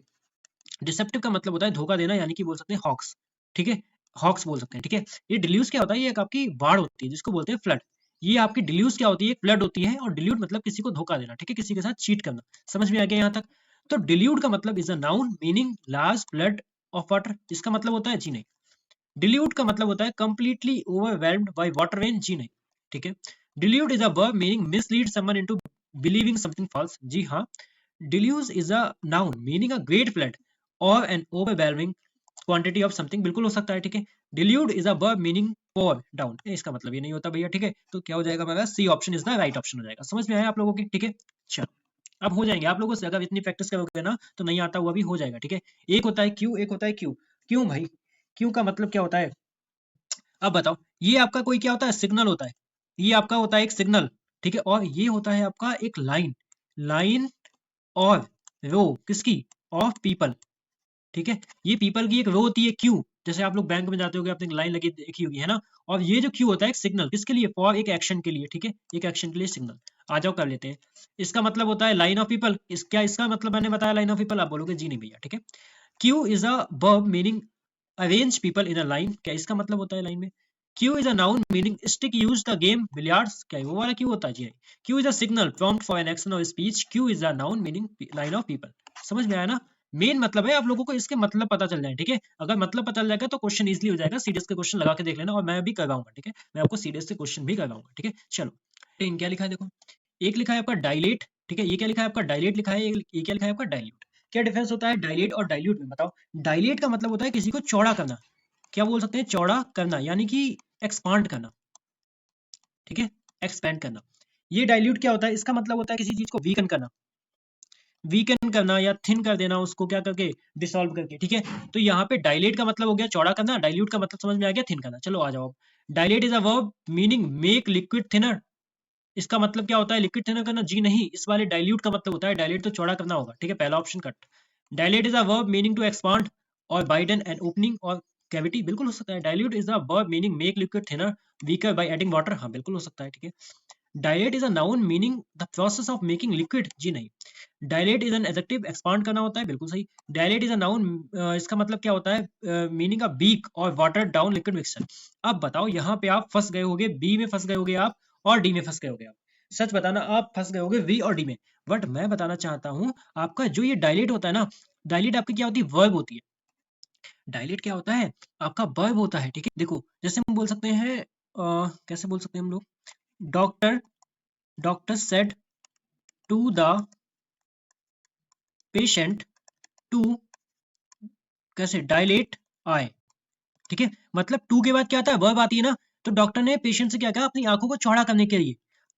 डिसेप्टिव का मतलब होता है धोखा देना, यानी कि बोल सकते हैं हॉक्स. ठीक है, हॉक्स बोल सकते हैं, ठीक है। ये डिल्यूज क्या होता है, ये एक आपकी बाढ़ होती है जिसको बोलते हैं फ्लड। ये आपकी डिल्यूज क्या होती है, फ्लड होती है। और डिल्यूट मतलब किसी को धोखा देना, ठीक है, किसी के साथ चीट करना। समझ में आ गया यहाँ तक? तो डिल्यूट का मतलब is a noun meaning large flood of water. इसका मतलब होता है जी नहीं। डिल्यूट का मतलब होता है completely overwhelmed by water rain, जी नहीं, ठीक है। Delude is a verb meaning mislead someone into believing something false, जी हाँ। Deluge is a noun meaning a great flood और an overwhelming quantity of something, बिल्कुल हो सकता है, ठीक है। Deluge is a verb meaning pour down, इसका मतलब ये नहीं होता भैया, ठीक है। तो क्या हो जाएगा हमारा C option is the right option हो जाएगा। समझ में आया आप लोगों की, ठीक है। चलो अब हो जाएंगे आप लोगों से, अगर इतनी प्रैक्टिस करोगे ना तो नहीं आता हुआ भी हो जाएगा, ठीक है। एक होता है क्यू, एक होता है क्यू। क्यों भाई, क्यू का मतलब क्या होता है, अब बताओ। ये आपका कोई क्या होता है, सिग्नल होता है। ये आपका होता है एक सिग्नल, ठीक है। और ये होता है आपका एक लाइन, लाइन और रो किसकी, ऑफ पीपल, ठीक है। ये पीपल की एक रो होती है क्यू, जैसे आप लोग बैंक में जाते होगे आपने लाइन लगी देखी होगी, है ना। और ये जो क्यू होता है एक सिग्नल, किसके लिए, फॉर एक एक्शन के लिए, ठीक है, एक एक्शन के लिए सिग्नल। आ जाओ कर लेते हैं। इसका मतलब होता है लाइन ऑफ पीपल। क्या इसका मतलब मैंने बताया लाइन ऑफ पीपल, आप बोलोगे जी नहीं भैया, ठीक है। Queue is a verb meaning arrange people in a line, क्या इसका मतलब होता है लाइन में। Cue is a noun meaning stick use the game billiards, क्या वो वाला क्यू होता है जी। Cue is a signal prompt for an action और speech. Queue is a noun meaning line of people. समझ में आया ना। मेन मतलब है आप लोगों को इसके मतलब पता चल जाए, ठीक है। अगर मतलब पता चल जाएगा तो क्वेश्चन इजीली हो जाएगा। सीडीएस के क्वेश्चन लगा के देख लेना, और मैं भी करवाऊंगा, ठीक है। मैं आपको सीडीएस से क्वेश्चन भी करवाऊंगा, ठीक है। चलो क्या लिखा है देखो, एक लिखा है आपका डायलेट, ठीक है। ये क्या लिखा है आपका, डायलेट लिखा है। ये क्या लिखा है आपका, डायल्यूट। क्या डिफरेंस होता है डायलेट और डायल्यूट में, बताओ। डायलेट का मतलब होता है किसी को चौड़ा करना, क्या बोल सकते हैं, चौड़ा करना, यानी कि एक्सपांड करना, ठीक है, एक्सपेंड करना। ये डायल्यूट क्या होता है, इसका मतलब होता है किसी चीज को वीकन करना, वीकन करना या थिन कर देना, उसको क्या करके, डिसॉल्व करके, ठीक है। तो यहाँ पे डायलेट का मतलब हो गया चौड़ा करना, डायल्यूट का मतलब समझ में आ गया थिन करना। चलो आ जाओ। Dilate is a verb meaning make liquid thinner. इसका मतलब क्या होता है, लिक्विड थिनर करना, जी नहीं। इस वाले डायल्यूट का मतलब होता है, डायलेट तो चौड़ा करना होगा, ठीक है, पहला option cut. Dilate is a verb meaning to expand और वाइडन एंड ओपनिंग और कैविटी, बिल्कुल हो सकता है। Dilute is a verb meaning make liquid thinner weaker by adding water, हाँ बिल्कुल हो सकता है, ठीक है। Dilate is a noun meaning the process of making liquid, जी नहीं। Dilate is an adjective, expand करना होता है, बिल्कुल सही। डायलेट इज अ नाउन, इसका मतलब क्या होता है, मीनिंग अ बीक और वाटर डाउन लिक्विड मिक्सचर। अब बताओ यहाँ पे आप फंस गए होगे, बी में फंस गए होगे आप, और डी में फंस गए होगे आप। सच बताना, आप फंस गए होगे वी और डी में। बट मैं बताना चाहता हूँ, आपका जो ये डायलेट होता है ना, डायलेट आपकी क्या होती है, वर्ब होती है। डायलेट क्या होता है, आपका वर्ब होता है, ठीक है। देखो जैसे हम बोल सकते हैं, कैसे बोल सकते हैं हम लोग, doctor, doctor said to the patient to, कैसे, डायलेट आई, ठीक है। मतलब टू के बाद क्या आता है, वर्ब आती है ना। तो डॉक्टर ने पेशेंट से क्या कहा, अपनी आंखों को चौड़ा करने के लिए,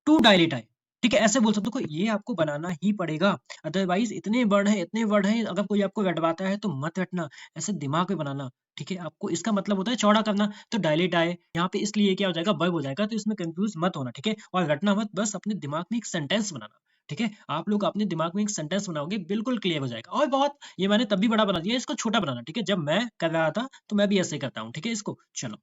टू डायलेट आई, ठीक है, ऐसे बोल सकते हो। ये आपको बनाना ही पड़ेगा, अदरवाइज इतने वर्ड हैं, इतने वर्ड हैं, अगर कोई आपको रटवाता है तो मत रटना, ऐसे दिमाग में बनाना, ठीक है। आपको इसका मतलब होता है चौड़ा करना, तो डायलेट आए यहाँ पे, इसलिए क्या हो जाएगा, वर्ब हो जाएगा। तो इसमें कंफ्यूज मत होना, ठीक है, और रटना मत, बस अपने दिमाग में एक सेंटेंस बनाना, ठीक है। आप लोग अपने दिमाग में एक सेंटेंस बनाओगे, बिल्कुल क्लियर हो जाएगा। और बहुत, ये मैंने तब भी बड़ा बना दिया, इसको छोटा बनाना, ठीक है। जब मैं कर रहा था तो मैं भी ऐसे ही करता हूँ, ठीक है। इसको चलो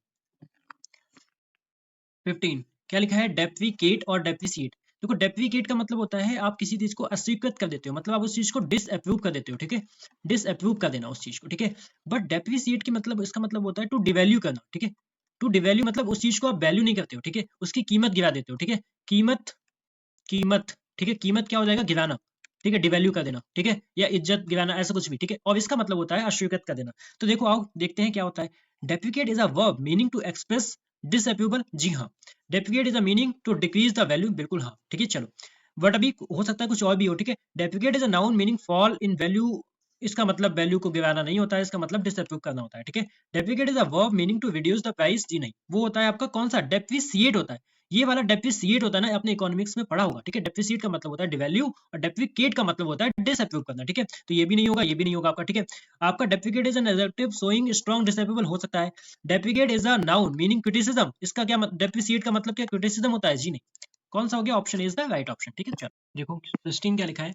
15 क्या लिखा है, डेप्रिकेट और डेप्रिसिएट। देखो डेप्रिकेट का मतलब होता है आप किसी चीज को अस्वीकृत कर देते हो, मतलब आप उस चीज को डिसअप्रूव कर देते हो, ठीक है, डिसअप्रूव कर देना उस चीज को, ठीक है। बट डेप्रिसिएट की मतलब, इसका मतलब होता है टू डिवैल्यू करना, ठीक है। टू डिवैल्यू मतलब उस चीज को आप वैल्यू नहीं करते हो, ठीक है, उसकी कीमत गिरा देते हो, ठीक है। कीमत, कीमत, ठीक है, कीमत क्या हो जाएगा, गिराना, ठीक है, डिवैल्यू कर देना, ठीक है, या इज्जत गिराना, ऐसा कुछ भी, ठीक है। और इसका मतलब होता है अस्वीकृत कर देना। तो देखो आओ देखते हैं क्या होता है। Deprecate is a verb meaning to express disapproval, जी हाँ। Deprecate is a meaning to decrease the value, बिल्कुल हाँ, ठीक है। चलो बट अभी हो सकता है कुछ और भी हो, ठीक है। Deprecate is a noun meaning fall in value, इसका मतलब वैल्यू को गिराना नहीं होता है, इसका मतलब डिसअप्रूव करना होता है, ठीक है। Deprecate is a verb meaning to reduce the price, जी नहीं, वो होता है आपका कौन सा, डेप्रिसिएट होता है। ये वाला डेप्रिसिएट होता है ना, अपने इकोनॉमिक्स में पढ़ा होगा, ठीक है। डेप्रिसिएट का मतलब होता है डिवैल्यू, और डेप्रिकेट का मतलब होता है डिसअप्रूव करना, ठीक है। तो ये भी नहीं होगा, ये भी नहीं होगा आपका, ठीक है। आपका deprecate is an adjective showing strong disapproval हो सकता है। Deprecate is a noun meaning criticism, इसका क्या डेप्रिसिएट का मतलब क्या, क्रिटिसिज्म होता है, जी नहीं। कौन सा हो गया, option is the right option, ठीक है। चलो देखो 16 क्या लिखा है,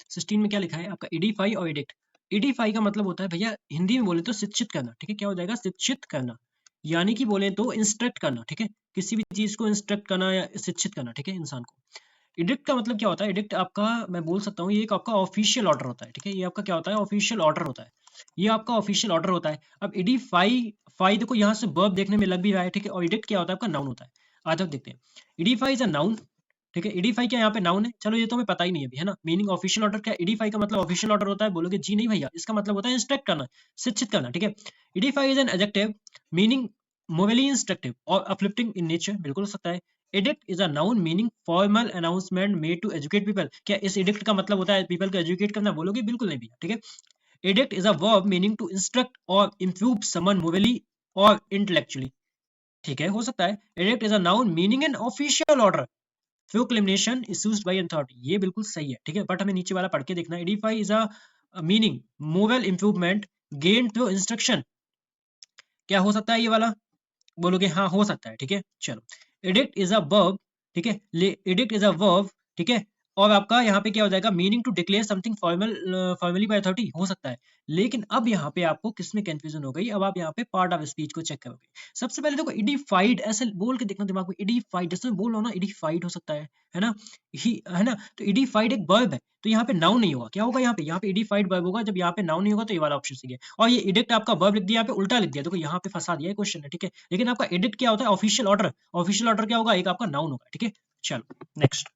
16 में क्या लिखा है आपका, एडिफाई और एडिक्ट। एडिफाई का मतलब होता है भैया, हिंदी में बोले तो शिक्षित करना, ठीक है, क्या हो जाएगा, शिक्षित करना, यानी कि बोले तो इंस्ट्रक्ट करना, ठीक है, किसी भी चीज को इंस्ट्रक्ट करना या शिक्षित करना, ठीक है, इंसान को। एडिक्ट का मतलब क्या होता है, एडिक्ट आपका, मैं बोल सकता हूँ, ये एक आपका ऑफिशियल ऑर्डर होता है, ठीक है, ये आपका क्या होता है, ऑफिशियल ऑर्डर होता है। ये आपका ऑफिशियल ऑर्डर होता है। अब इडीफाई देखो यहाँ से वर्ब देखने में लग भी रहा है, ठीक है, और इडिक्ट क्या होता है आपका, नाउन होता है। आज तक देखते हैं, इडीफाई इज अ नाउन, ठीक है, इडीफाई क्या यहाँ पे नाउन है, चलो ये तो हमें पता ही नहीं है अभी, है ना। मीनिंग ऑफिशियल ऑर्डर क्या, इडीफाई का मतलब ऑफिशियल ऑर्डर होता है, बोलोगे जी नहीं भैया, इसका मतलब होता है इंस्ट्रक्ट करना, शिक्षित करना, ठीक है। Edify is an adjective meaning morally instructive और अपलिफ्टिंग इन नेचर, बिल्कुल हो सकता है। Edict is a noun meaning formal announcement made to educate people, क्या इस एडिक्ट का मतलब होता है पीपल को एजुकेट करना, बोलोगे बिल्कुल नहीं भैया, ठीक है। Edict is a verb meaning to instruct और इम्प्रूव समन मोरली और इंटेलेक्चुअली, ठीक है, हो सकता है। Edict is a noun meaning an official order through proclamation issues by authority, ये बिल्कुल सही है, ठीक है, बट हमें नीचे वाला पढ़ के देखना है। Edify is a meaning moral improvement gain through instruction, क्या हो सकता है ये वाला, बोलोगे हाँ हो सकता है, ठीक है। चलो, एडिक्ट इज अ वर्ब, ठीक है, एडिक्ट इज अ वर्ब, ठीक है, और आपका यहाँ पे क्या हो जाएगा, meaning to declare something formally by authority, हो सकता है। लेकिन अब यहाँ पे आपको किसमें कंफ्यूजन हो गई, अब आप यहाँ पे पार्ट ऑफ स्पीच को चेक करोगे। सबसे पहले देखो इडिफाइड, ऐसे बोल के देखना दिमाग में, इडिफाइड जैसे बोल रहा हूं ना, इडिफाइड हो सकता है ना, ही है ना, तो इडिफाइड एक वर्ब है, तो यहाँ पे नाउन नहीं होगा, क्या होगा यहाँ पे इडिफाइड वर्ब होगा, जब यहाँ पे नाउन नहीं होगा तो ये वाला ऑप्शन सही है। और ये एडिक्ट आपका वर्ब लिख दिया, यहाँ पे उल्टा लिख दिया, देखो यहाँ पे फंसा दिया क्वेश्चन है, ठीक है। लेकिन आपका एडिक्ट क्या होता है, ऑफिशियल ऑर्डर, ऑफिशियल ऑर्डर क्या होगा, एक आपका नाउन होगा, ठीक है। चलो नेक्स्ट,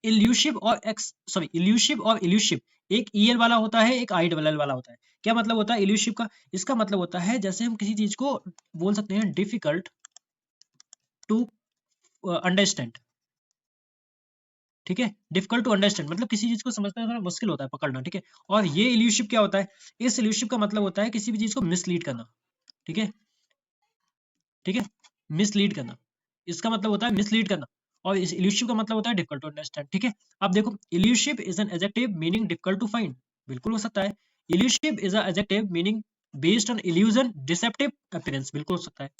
इल्यूसिव और इल्यूसिव, एक ईएल वाला होता है, एक आई डबल एल वाला होता है। क्या मतलब होता है इल्यूसिव का, इसका मतलब होता है जैसे हम किसी चीज को बोल सकते हैं डिफिकल्ट टू अंडरस्टैंड, ठीक है, डिफिकल्ट टू अंडरस्टैंड मतलब किसी चीज को समझना थोड़ा मुश्किल होता है पकड़ना, ठीक है। और ये इल्यूसिव क्या होता है, इस इल्यूसिव का मतलब होता है किसी भी चीज को मिसलीड करना, ठीक है, ठीक है, मिसलीड करना, इसका मतलब होता है मिसलीड करना। और इस इल्यूसिव का मतलब होता है डिफिकल्ट टू अंडरस्टैंड, ठीक है। अब देखो, illusive is an adjective meaning difficult to find, बिल्कुल हो सकता है। Illusive is an adjective meaning based on illusion deceptive appearance, बिल्कुल हो सकता है।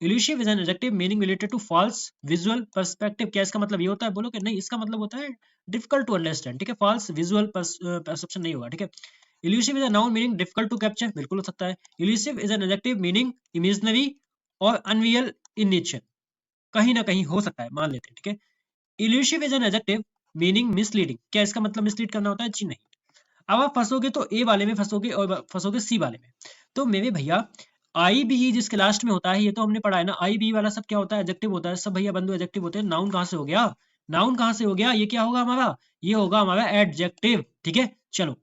Illusive is an adjective meaning related to false visual perspective, क्या इसका मतलब ये होता है, बोलो कि नहीं, इसका मतलब होता है डिफिकल्ट टू अंडरस्टैंड, ठीक है, फॉल्स विजुअल परसेप्शन नहीं होगा, ठीक है। Illusive is a noun meaning difficult to capture, बिल्कुल हो सकता है। Illusive is an adjective meaning imaginary और अनरियल इन नेचर, कहीं ना कहीं हो सकता है, मान लेते हैं, ठीक है। Illusive is an adjective meaning misleading, क्या इसका मतलब मिसलीड करना होता है, जी नहीं। अब आप फंसोगे तो ए वाले में फंसोगे और फंसोगे सी वाले में। तो मेरे भैया आई बी ई जिसके लास्ट में होता है, ये तो हमने पढ़ा है ना, आई बी वाला सब क्या होता है, एडजेक्टिव होता है, सब भैया बंधु एडजेक्टिव होते हैं। नाउन कहाँ से हो गया, नाउन कहाँ से हो गया, ये क्या होगा हमारा, ये होगा हमारा एडजेक्टिव, ठीक है। चलो,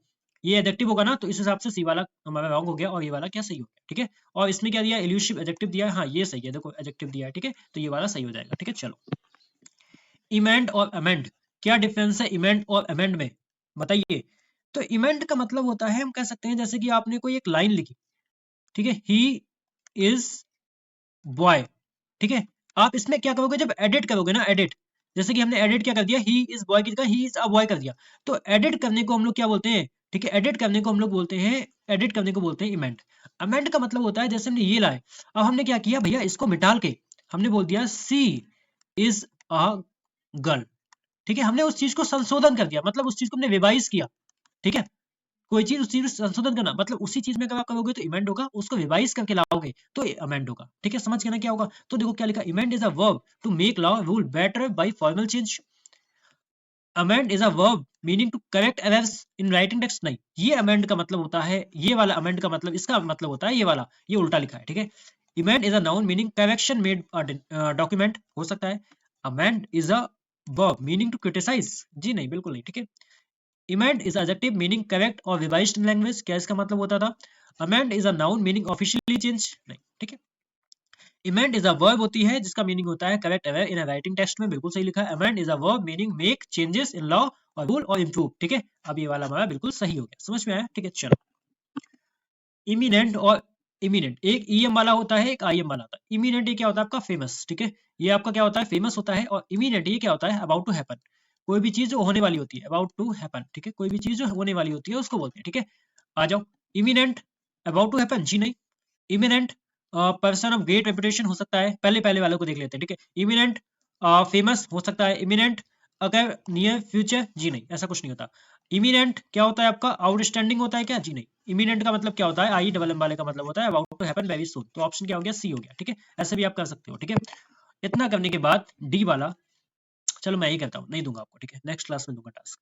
ये एडजेक्टिव होगा ना, तो इस हिसाब से सी वाला हमारा रॉन्ग हो गया और ये वाला क्या सही हो गया, ठीक है। और इसमें क्या दिया, इल्यूसिव एडजेक्टिव दिया है, हाँ ये सही है, देखो एडजेक्टिव दिया है, ठीक है, तो ये वाला सही हो जाएगा, ठीक है। चलो, इमेंड और अमेंड, क्या डिफरेंस है इमेंड और अमेंड में, बताइए। तो इमेंड का मतलब होता है, हम कह सकते हैं जैसे कि आपने कोई एक लाइन लिखी, ठीक है, ही इज बॉय, ठीक है, आप इसमें क्या करोगे, जब एडिट करोगे ना, एडिट, जैसे कि हमने एडिट क्या कर दिया, ही इज बॉय की जगह ही इज अ बॉय कर दिया, तो एडिट करने को हम लोग क्या बोलते हैं, ठीक है, एडिट करने को हम लोग बोलते हैं, एडिट करने को बोलते हैं इमेंट। अमेंड का मतलब होता है जैसे हमने ये लाए, अब हमने क्या किया भैया, इसको मिटाल के हमने बोल दिया सी इज अ गर्ल, ठीक है, हमने उस चीज को संशोधन कर दिया, मतलब उस चीज को हमने रिवाइज किया, ठीक है। कोई चीज उस चीज में संशोधन करना, मतलब उसी चीज में अगर आप करोगे तो इमेंड होगा, उसको रिवाइज करके लाओगे तो अमेंड होगा, ठीक है। समझ गए ना क्या होगा, तो देखो क्या लिखा, emend is a verb to make law rule better by formal change, amend is a verb meaning to correct errors in writing text, नहीं, ये अमेंड का मतलब होता है, ये वाला अमेंड का मतलब, इसका मतलब होता है ये वाला, ये उल्टा लिखा है, ठीक है। Emend is a noun meaning correction made document, हो सकता है। Amend is a verb meaning to criticize, जी नहीं, बिल्कुल नहीं, ठीक है। Emend is adjective meaning correct और रिवाइज्ड लैंग्वेज, क्या इसका मतलब होता था, amend is a noun meaning officially change, नहीं, ठीक है। इमेंड इज अ वर्ब होती है जिसका मीनिंग होता है correct error in writing text में, बिल्कुल सही लिखा है। Amend is a verb meaning make changes in law और रूल और इंप्रूव, ठीक है। अब ये वाला हमारा बिल्कुल सही हो गया, समझ में आया, ठीक है। चलो, इमिनेंट और इमिनेंट, एक ईएम वाला होता है, एक आईएम वाला होता है। इमिनेंट ये क्या होता है आपका, फेमस, ठीक है, ये आपका क्या होता है, फेमस होता है। और इमिनेंट ये क्या होता है, अबाउट टू हैपन, कोई भी चीज जो होने वाली होती है, अबाउट टू हैपन, ठीक है, कोई भी चीज जो होने वाली होती है उसको बोलते हैं, ठीक है। आ जाओ, इमिनेंट अबाउट टू हैपन, जी नहीं। Imminent person of great reputation हो सकता है, पहले पहले वालों को देख लेते हैं, ठीक है। इमिनेंट फेमस हो सकता है। इमिनेंट अगर नियर फ्यूचर, जी नहीं, ऐसा कुछ नहीं होता। इमिनेंट क्या होता है आपका, आउटस्टैंडिंग होता है क्या, जी नहीं। इमिनेंट का मतलब क्या होता है, आई डबल एम वाले का मतलब होता है about to happen very soon, तो ऑप्शन क्या हो गया, सी हो गया, ठीक है। ऐसे भी आप कर सकते हो, ठीक है। इतना करने के बाद डी वाला, चलो मैं ही करता हूँ, नहीं दूंगा आपको, ठीक है, नेक्स्ट क्लास में दूंगा टास्क।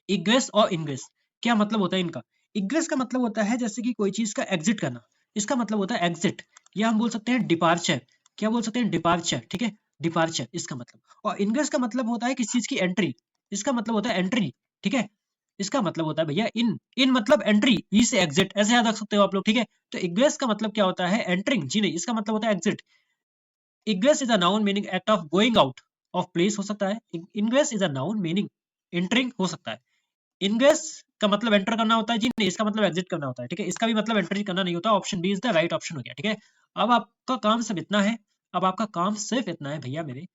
इग्रेस और इनग्रेस, क्या मतलब होता है इनका। इग्रेस का मतलब होता है जैसे कि कोई चीज का एग्जिट करना, इसका मतलब होता है एग्जिट, या हम बोल सकते हैं डिपार्चर। क्या बोल सकते हैं? डिपार्चर, ठीक है, डिपार्चर इसका मतलब। और इनग्रेस का मतलब होता है किसी चीज की एंट्री, इसका मतलब होता है एंट्री, ठीक है। इसका मतलब होता है भैया इन, इन मतलब एंट्री, ई से एग्जिट, ऐसे याद रख सकते हो आप लोग, ठीक है। तो इग्रेस का मतलब क्या होता है? एंटरिंग, जी नहीं, इसका मतलब होता है exit. Egress is a noun meaning act of going out of place हो सकता है। Ingress is a noun meaning entering हो सकता है। इनग्रेस का मतलब एंटर करना होता है, जी नहीं, इसका मतलब एग्जिट करना होता है, ठीक है। इसका भी मतलब एंट्री करना नहीं होता। Option B is the right option हो गया, ठीक है। अब आपका काम सिर्फ इतना है, अब आपका काम सिर्फ इतना है भैया मेरे,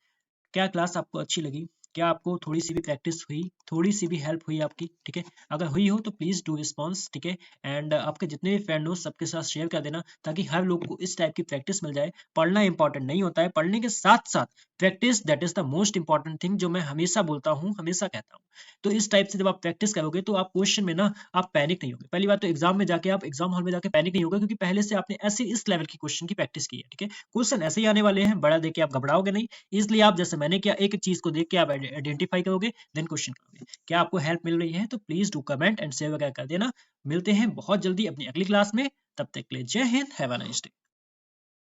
क्या क्लास आपको अच्छी लगी? क्या आपको थोड़ी सी भी प्रैक्टिस हुई, थोड़ी सी भी हेल्प हुई आपकी, ठीक है? अगर हुई हो तो प्लीज डू रिस्पॉन्स, ठीक है। एंड आपके जितने भी फ्रेंड हो सबके साथ शेयर कर देना, ताकि हर लोग को इस टाइप की प्रैक्टिस मिल जाए। पढ़ना इंपॉर्टेंट नहीं होता है, पढ़ने के साथ साथ practice that is the most important thing, जो मैं हमेशा बोलता हूँ, हमेशा कहता हूँ। तो इस टाइप से जब आप प्रैक्टिस करोगे तो आप क्वेश्चन में ना, आप पैनिक नहीं होगे। पहली बात तो एग्जाम में जाके, आप एग्जाम हॉल में जाके पैनिक नहीं होगा, क्योंकि पहले से आपने ऐसे इस लेवल की क्वेश्चन की प्रैक्टिस की है, ठीक है। क्वेश्चन ऐसे ही आने वाले हैं, बड़ा देख के आप घबराओगे नहीं। इसलिए आप, जैसे मैंने किया, एक चीज को देख के आप आइडेंटिफाई करोगे, देन क्वेश्चन करोगे। क्या आपको हेल्प मिल रही है? तो please do comment and share वगैरह कर देना। मिलते हैं बहुत जल्दी अपनी अगली क्लास में, तब तक के लिए जय Hind, have a nice day.